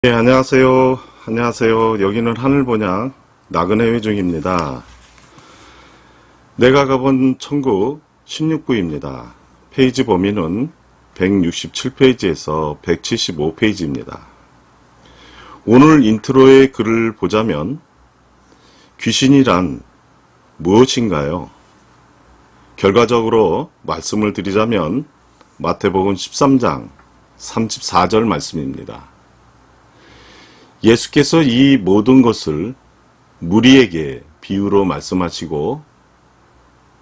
네, 안녕하세요. 안녕하세요. 여기는 하늘번양 나그네 회중입니다. 내가 가본 천국 16부입니다. 페이지 범위는 167페이지에서 175페이지입니다. 오늘 인트로의 글을 보자면 귀신이란 무엇인가요? 결과적으로 말씀을 드리자면 마태복음 13장 34절 말씀입니다. 예수께서 이 모든 것을 무리에게 비유로 말씀하시고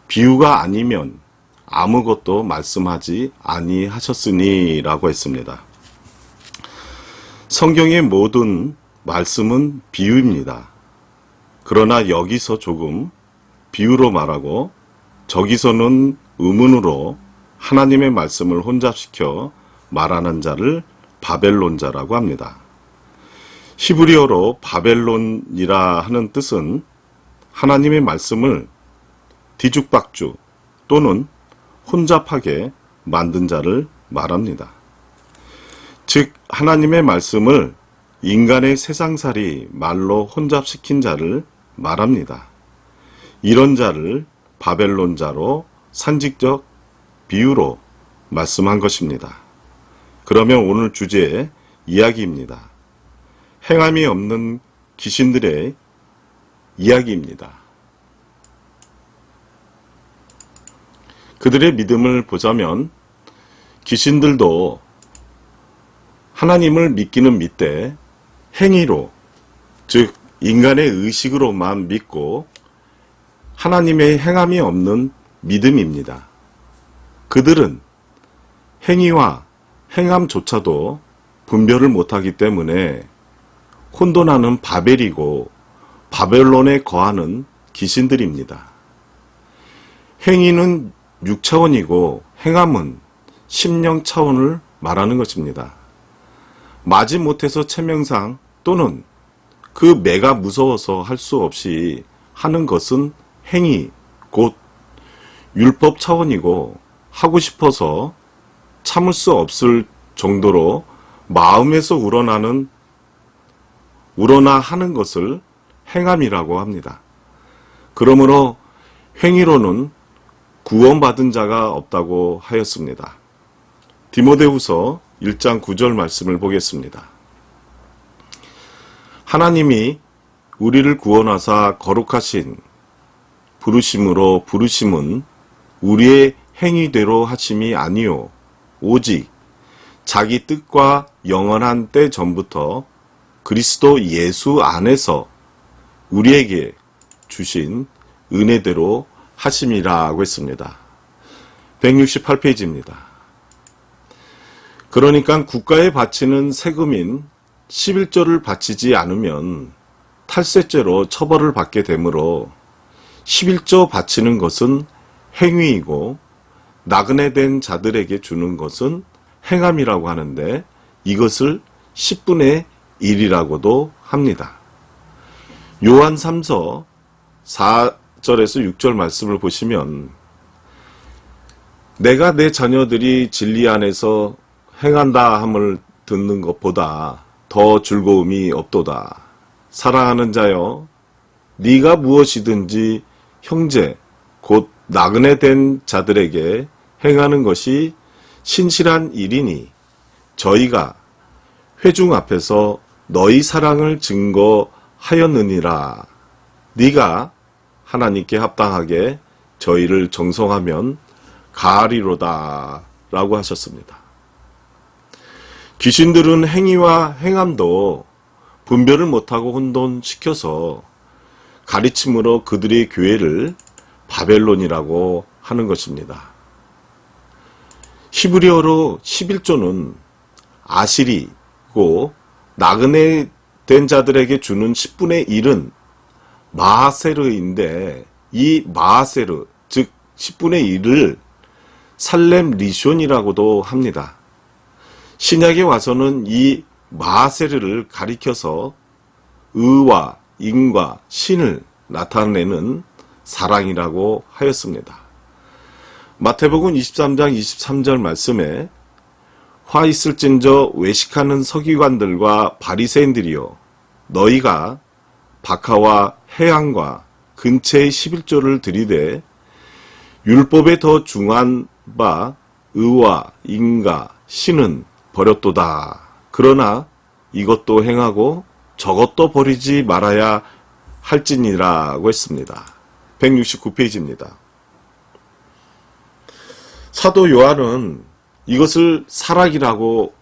비유가 아니면 아무것도 말씀하지 아니하셨으니 라고 했습니다. 성경의 모든 말씀은 비유입니다. 그러나 여기서 조금 비유로 말하고 저기서는 의문으로 하나님의 말씀을 혼잡시켜 말하는 자를 바벨론자라고 합니다. 히브리어로 바벨론이라 하는 뜻은 하나님의 말씀을 뒤죽박죽 또는 혼잡하게 만든 자를 말합니다. 즉 하나님의 말씀을 인간의 세상살이 말로 혼잡시킨 자를 말합니다. 이런 자를 바벨론자로 상징적 비유로 말씀한 것입니다. 그러면 오늘 주제의 이야기입니다. 행함이 없는 귀신들의 이야기입니다. 그들의 믿음을 보자면 귀신들도 하나님을 믿기는 믿되 행위로, 즉 인간의 의식으로만 믿고 하나님의 행함이 없는 믿음입니다. 그들은 행위와 행함조차도 분별을 못하기 때문에 혼돈하는 바벨이고 바벨론에 거하는 귀신들입니다. 행위는 6차원이고 행함은 심령 차원을 말하는 것입니다. 마지못해서 체면상 또는 그 매가 무서워서 할 수 없이 하는 것은 행위, 곧 율법 차원이고 하고 싶어서 참을 수 없을 정도로 마음에서 우러나 하는 것을 행함이라고 합니다. 그러므로 행위로는 구원받은 자가 없다고 하였습니다. 디모데후서 1장 9절 말씀을 보겠습니다. 하나님이 우리를 구원하사 거룩하신 부르심으로 부르심은 우리의 행위대로 하심이 아니요 오직 자기 뜻과 영원한 때 전부터 그리스도 예수 안에서 우리에게 주신 은혜대로 하심이라고 했습니다. 168페이지입니다. 그러니까 국가에 바치는 세금인 11조를 바치지 않으면 탈세죄로 처벌을 받게 되므로 11조 바치는 것은 행위이고 나그네된 자들에게 주는 것은 행함이라고 하는데 이것을 10분의 1이라고도 합니다. 요한 3서 4절에서 6절 말씀을 보시면 내가 내 자녀들이 진리 안에서 행한다 함을 듣는 것보다 더 즐거움이 없도다. 사랑하는 자여 네가 무엇이든지 형제 곧 나그네된 자들에게 행하는 것이 신실한 일이니 저희가 회중 앞에서 너희 사랑을 증거하였느니라. 네가 하나님께 합당하게 저희를 정성하면 가하리로다 라고 하셨습니다. 귀신들은 행위와 행함도 분별을 못하고 혼돈시켜서 가르침으로 그들의 교회를 바벨론이라고 하는 것입니다. 히브리어로 11조는 아실이고 나그네 된 자들에게 주는 10분의 1은 마하세르인데 이 마하세르 즉 10분의 1을 살렘 리숀이라고도 합니다. 신약에 와서는 이 마하세르를 가리켜서 의와 인과 신을 나타내는 사랑이라고 하였습니다. 마태복음 23장 23절 말씀에 화 있을진저 외식하는 서기관들과 바리새인들이여, 너희가 박하와 해양과 근처의 11조를 들이되 율법에 더 중한 바 의와 인과 신은 버렸도다. 그러나 이것도 행하고 저것도 버리지 말아야 할지니라고 했습니다. 169페이지입니다. 사도 요한은 이것을 사락이라고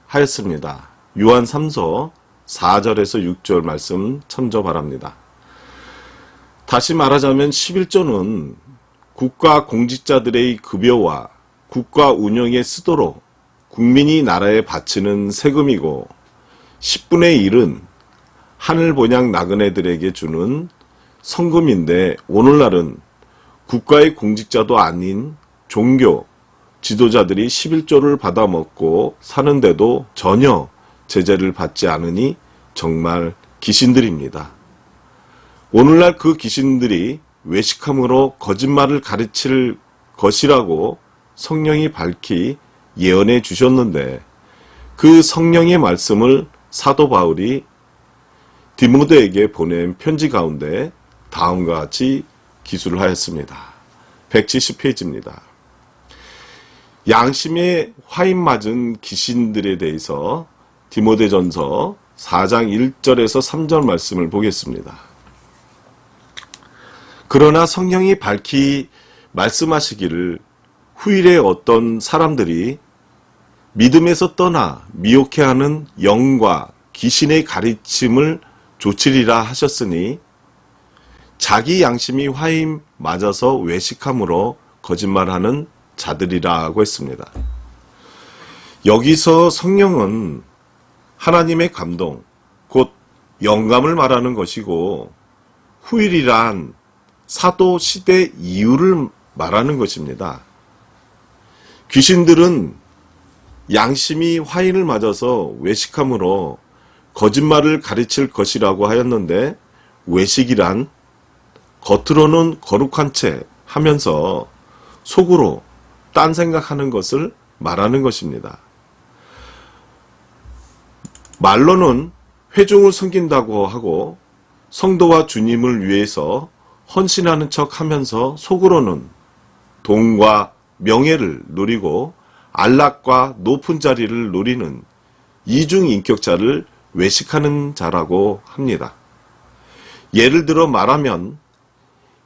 하였습니다. 요한 3서 4절에서 6절 말씀 참조 바랍니다. 다시 말하자면 11조는 국가 공직자들의 급여와 국가 운영에 쓰도록 국민이 나라에 바치는 세금이고, 10분의 1은 하늘 본향 나그네들에게 주는 성금인데, 오늘날은 국가의 공직자도 아닌 종교 지도자들이 11조를 받아먹고 사는데도 전혀 제재를 받지 않으니 정말 귀신들입니다. 오늘날 그 귀신들이 외식함으로 거짓말을 가르칠 것이라고 성령이 밝히 예언해 주셨는데, 그 성령의 말씀을 사도 바울이 디모데에게 보낸 편지 가운데 다음과 같이 기술을 하였습니다. 170페이지입니다. 양심에 화인 맞은 귀신들에 대해서 디모데전서 4장 1절에서 3절 말씀을 보겠습니다. 그러나 성령이 밝히 말씀하시기를 후일에 어떤 사람들이 믿음에서 떠나 미혹해하는 영과 귀신의 가르침을 조치리라 하셨으니, 자기 양심이 화임 맞아서 외식함으로 거짓말하는 자들이라고 했습니다. 여기서 성령은 하나님의 감동, 곧 영감을 말하는 것이고, 후일이란 사도 시대 이후를 말하는 것입니다. 귀신들은 양심이 화인을 맞아서 외식함으로 거짓말을 가르칠 것이라고 하였는데, 외식이란 겉으로는 거룩한 채 하면서 속으로 딴 생각하는 것을 말하는 것입니다. 말로는 회중을 섬긴다고 하고 성도와 주님을 위해서 헌신하는 척 하면서 속으로는 돈과 명예를 누리고 안락과 높은 자리를 누리는 이중인격자를 외식하는 자라고 합니다. 예를 들어 말하면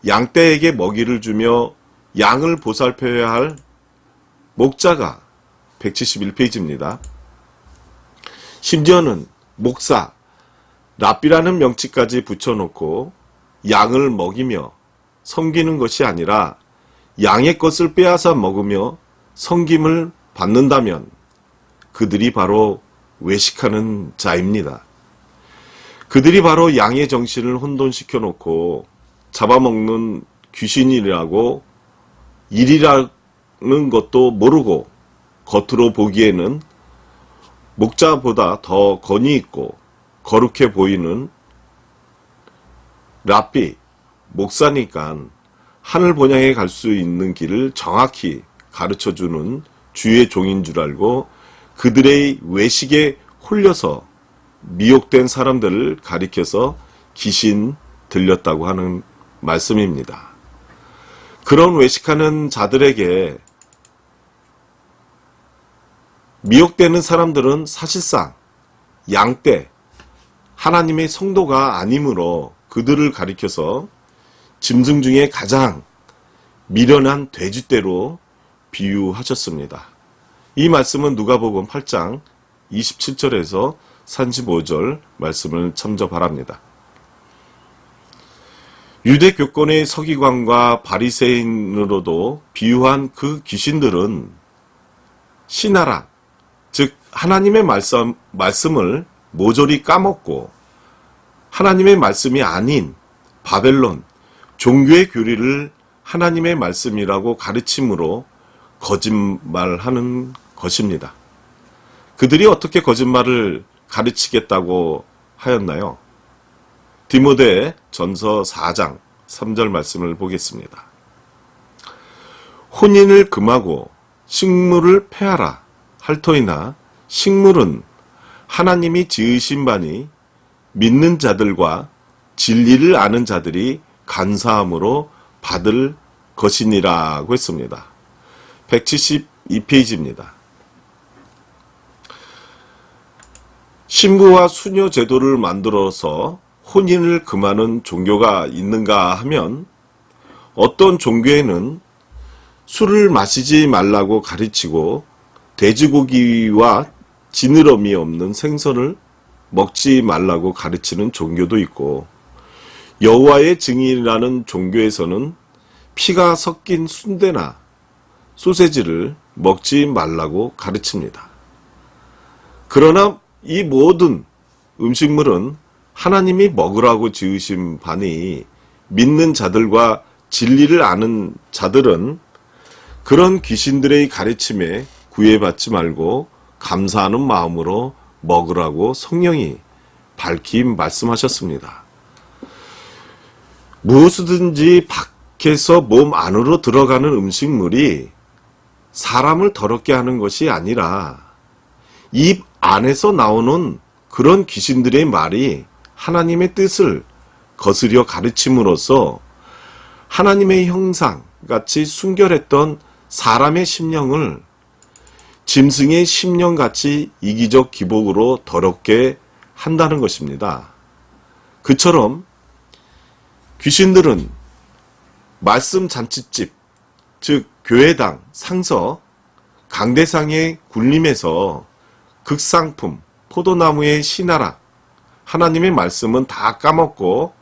양떼에게 먹이를 주며 양을 보살펴야 할 목자가 171페이지입니다. 심지어는 목사, 랍비라는 명칭까지 붙여놓고 양을 먹이며 섬기는 것이 아니라 양의 것을 빼앗아 먹으며 섬김을 받는다면 그들이 바로 외식하는 자입니다. 그들이 바로 양의 정신을 혼돈시켜 놓고 잡아먹는 귀신이라고 일이라는 것도 모르고 겉으로 보기에는 목자보다 더 권위 있고 거룩해 보이는 랍비, 목사니까 하늘 본향에 갈 수 있는 길을 정확히 가르쳐주는 주의 종인 줄 알고 그들의 외식에 홀려서 미혹된 사람들을 가리켜서 귀신 들렸다고 하는 말씀입니다. 그런 외식하는 자들에게 미혹되는 사람들은 사실상 양떼, 하나님의 성도가 아니므로 그들을 가리켜서 짐승 중에 가장 미련한 돼지떼로 비유하셨습니다. 이 말씀은 누가복음 8장 27절에서 35절 말씀을 참조 바랍니다. 유대 교권의 서기관과 바리새인으로도 비유한 그 귀신들은 신하라, 즉 하나님의 말씀을 모조리 까먹고 하나님의 말씀이 아닌 바벨론, 종교의 교리를 하나님의 말씀이라고 가르침으로 거짓말하는 것입니다. 그들이 어떻게 거짓말을 가르치겠다고 하였나요? 디모데 전서 4장 3절 말씀을 보겠습니다. 혼인을 금하고 식물을 폐하라. 할터이나 식물은 하나님이 지으신 바니 믿는 자들과 진리를 아는 자들이 간사함으로 받을 것이니라고 했습니다. 172페이지입니다. 신부와 수녀 제도를 만들어서 혼인을 금하는 종교가 있는가 하면 어떤 종교에는 술을 마시지 말라고 가르치고 돼지고기와 지느러미 없는 생선을 먹지 말라고 가르치는 종교도 있고, 여호와의 증인이라는 종교에서는 피가 섞인 순대나 소세지를 먹지 말라고 가르칩니다. 그러나 이 모든 음식물은 하나님이 먹으라고 지으신 바니 믿는 자들과 진리를 아는 자들은 그런 귀신들의 가르침에 구애받지 말고 감사하는 마음으로 먹으라고 성령이 밝히 말씀하셨습니다. 무엇이든지 밖에서 몸 안으로 들어가는 음식물이 사람을 더럽게 하는 것이 아니라 입 안에서 나오는 그런 귀신들의 말이 하나님의 뜻을 거스려 가르침으로써 하나님의 형상같이 순결했던 사람의 심령을 짐승의 심령같이 이기적 기복으로 더럽게 한다는 것입니다. 그처럼 귀신들은 말씀 잔치집, 즉 교회당, 상서, 강대상의 굴림에서 극상품, 포도나무의 씨나락, 하나님의 말씀은 다 까먹고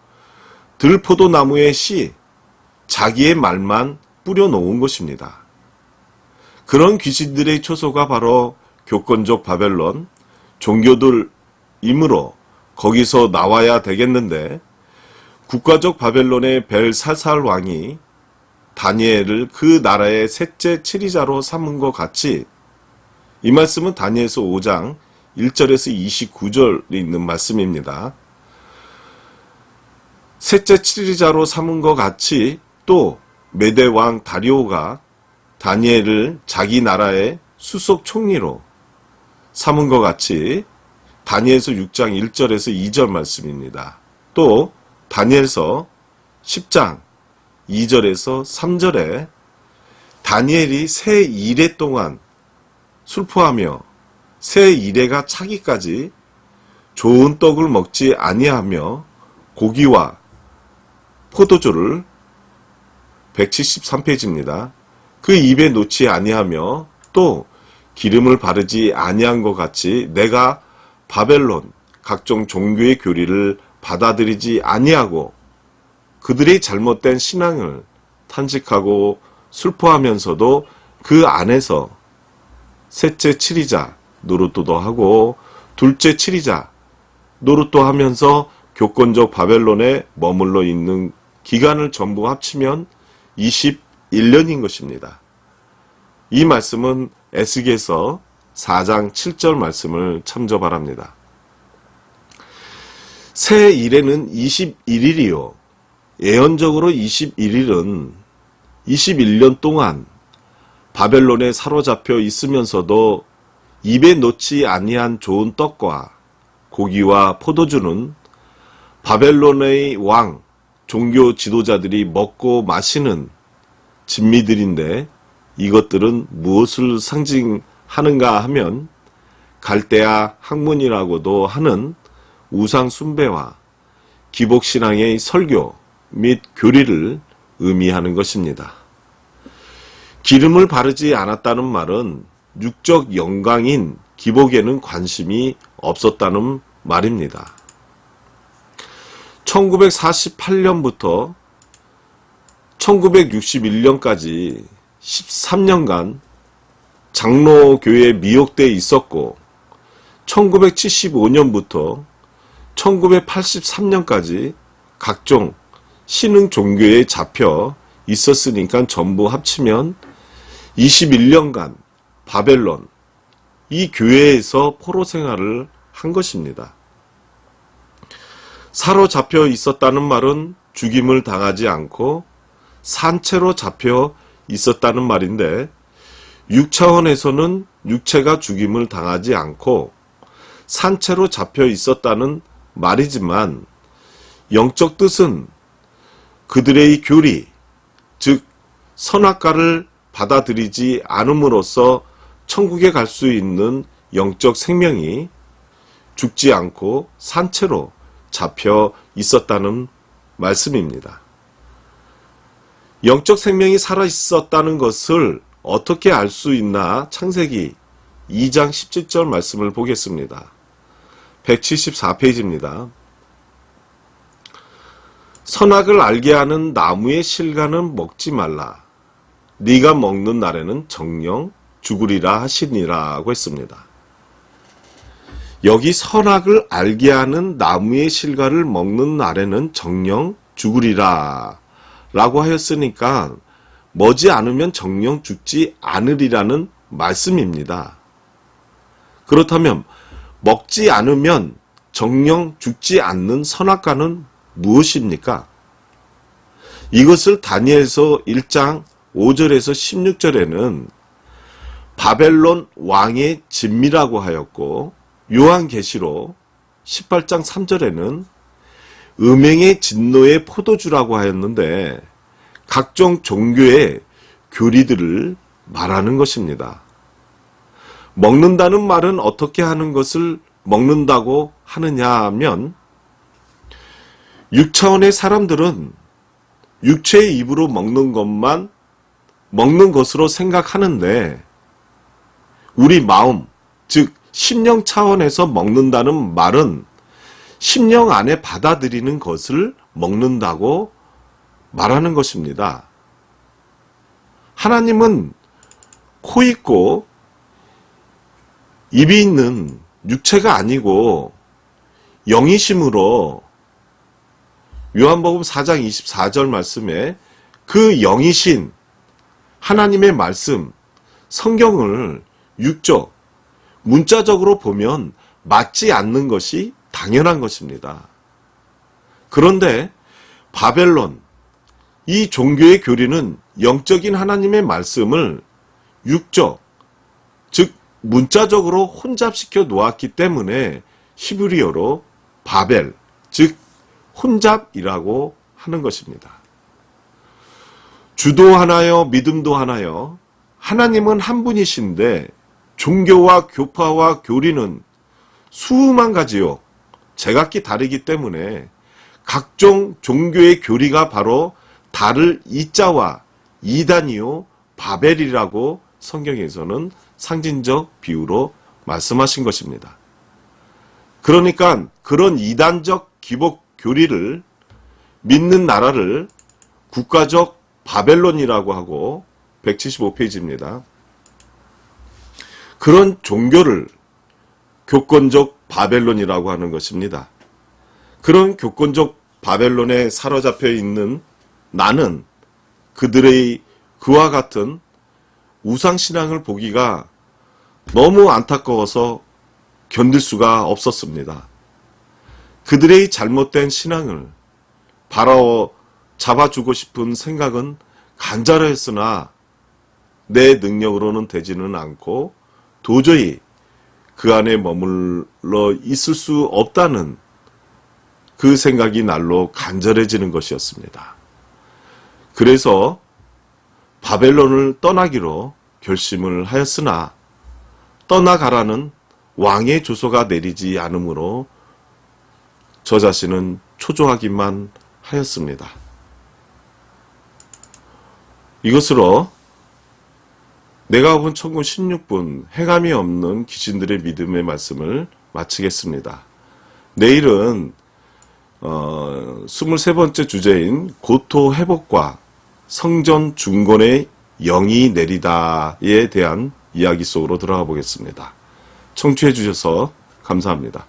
들포도나무의 씨, 자기의 말만 뿌려놓은 것입니다. 그런 귀신들의 초소가 바로 교권적 바벨론, 종교들이므로 거기서 나와야 되겠는데, 국가적 바벨론의 벨사살 왕이 다니엘을 그 나라의 셋째 치리자로 삼은 것 같이, 이 말씀은 다니엘서 5장 1절에서 29절에 있는 말씀입니다. 셋째 치리자로 삼은 것 같이 또 메대 왕 다리오가 다니엘을 자기 나라의 수석 총리로 삼은 것 같이 다니엘서 6장 1절에서 2절 말씀입니다. 또 다니엘서 10장 2절에서 3절에 다니엘이 새 이래 동안 슬퍼하며 새 이래가 차기까지 좋은 떡을 먹지 아니하며 고기와 포도주를 173페이지입니다. 그 입에 놓지 아니하며 또 기름을 바르지 아니한 것 같이 내가 바벨론 각종 종교의 교리를 받아들이지 아니하고 그들의 잘못된 신앙을 탄식하고 슬퍼하면서도 그 안에서 셋째 치리자 노릇도 하고 둘째 치리자 노릇도 하면서 교권적 바벨론에 머물러 있는 기간을 전부 합치면 21년인 것입니다. 이 말씀은 에스겔서 4장 7절 말씀을 참조 바랍니다. 새 일에는 21일이요. 예언적으로 21일은 21년 동안 바벨론에 사로잡혀 있으면서도 입에 놓지 아니한 좋은 떡과 고기와 포도주는 바벨론의 왕, 종교 지도자들이 먹고 마시는 진미들인데 이것들은 무엇을 상징하는가 하면 갈대아 학문이라고도 하는 우상 숭배와 기복신앙의 설교 및 교리를 의미하는 것입니다. 기름을 바르지 않았다는 말은 육적 영광인 기복에는 관심이 없었다는 말입니다. 1948년부터 1961년까지 13년간 장로교회에 미혹되어 있었고 1975년부터 1983년까지 각종 신흥 종교에 잡혀 있었으니까 전부 합치면 21년간 바벨론, 이 교회에서 포로 생활을 한 것입니다. 사로잡혀 있었다는 말은 죽임을 당하지 않고 산채로 잡혀 있었다는 말인데 6차원에서는 육체가 죽임을 당하지 않고 산채로 잡혀 있었다는 말이지만 영적 뜻은 그들의 교리, 즉 선악과를 받아들이지 않음으로써 천국에 갈 수 있는 영적 생명이 죽지 않고 산채로 잡혀 있었다는 말씀입니다. 영적 생명이 살아 있었다는 것을 어떻게 알 수 있나 창세기 2장 17절 말씀을 보겠습니다. 174페이지입니다. 선악을 알게 하는 나무의 실과는 먹지 말라. 네가 먹는 날에는 정령 죽으리라 하시니라고 했습니다. 여기 선악을 알게 하는 나무의 실과를 먹는 날에는 정령 죽으리라 라고 하였으니까 머지 않으면 정령 죽지 않으리라는 말씀입니다. 그렇다면 먹지 않으면 정령 죽지 않는 선악과는 무엇입니까? 이것을 다니엘서 1장 5절에서 16절에는 바벨론 왕의 진미라고 하였고, 요한계시록 18장 3절에는 음행의 진노의 포도주라고 하였는데 각종 종교의 교리들을 말하는 것입니다. 먹는다는 말은 어떻게 하는 것을 먹는다고 하느냐 하면 6차원의 사람들은 육체의 입으로 먹는 것만 먹는 것으로 생각하는데 우리 마음, 즉 심령 차원에서 먹는다는 말은 심령 안에 받아들이는 것을 먹는다고 말하는 것입니다. 하나님은 코 있고 입이 있는 육체가 아니고 영이심으로 요한복음 4장 24절 말씀에 그 영이신 하나님의 말씀, 성경을 육적, 문자적으로 보면 맞지 않는 것이 당연한 것입니다. 그런데 바벨론, 이 종교의 교리는 영적인 하나님의 말씀을 육적, 즉 문자적으로 혼잡시켜 놓았기 때문에 히브리어로 바벨, 즉 혼잡이라고 하는 것입니다. 주도 하나요, 믿음도 하나요? 하나님은 한 분이신데 종교와 교파와 교리는 수만 가지요. 제각기 다르기 때문에 각종 종교의 교리가 바로 다를 이자와 이단이요 바벨이라고 성경에서는 상징적 비유로 말씀하신 것입니다. 그러니까 그런 이단적 기복 교리를 믿는 나라를 국가적 바벨론이라고 하고 175페이지입니다. 그런 종교를 교권적 바벨론이라고 하는 것입니다. 그런 교권적 바벨론에 사로잡혀 있는 나는 그들의 그와 같은 우상신앙을 보기가 너무 안타까워서 견딜 수가 없었습니다. 그들의 잘못된 신앙을 바라워 잡아주고 싶은 생각은 간절했으나 내 능력으로는 되지는 않고 도저히 그 안에 머물러 있을 수 없다는 그 생각이 날로 간절해지는 것이었습니다. 그래서 바벨론을 떠나기로 결심을 하였으나 떠나가라는 왕의 조서가 내리지 않으므로 저 자신은 초조하기만 하였습니다. 이것으로 내가 본 천군 16분 해감이 없는 귀신들의 믿음의 말씀을 마치겠습니다. 내일은 23번째 주제인 고토 회복과 성전 중건의 영이 내리다에 대한 이야기 속으로 들어가 보겠습니다. 청취해 주셔서 감사합니다.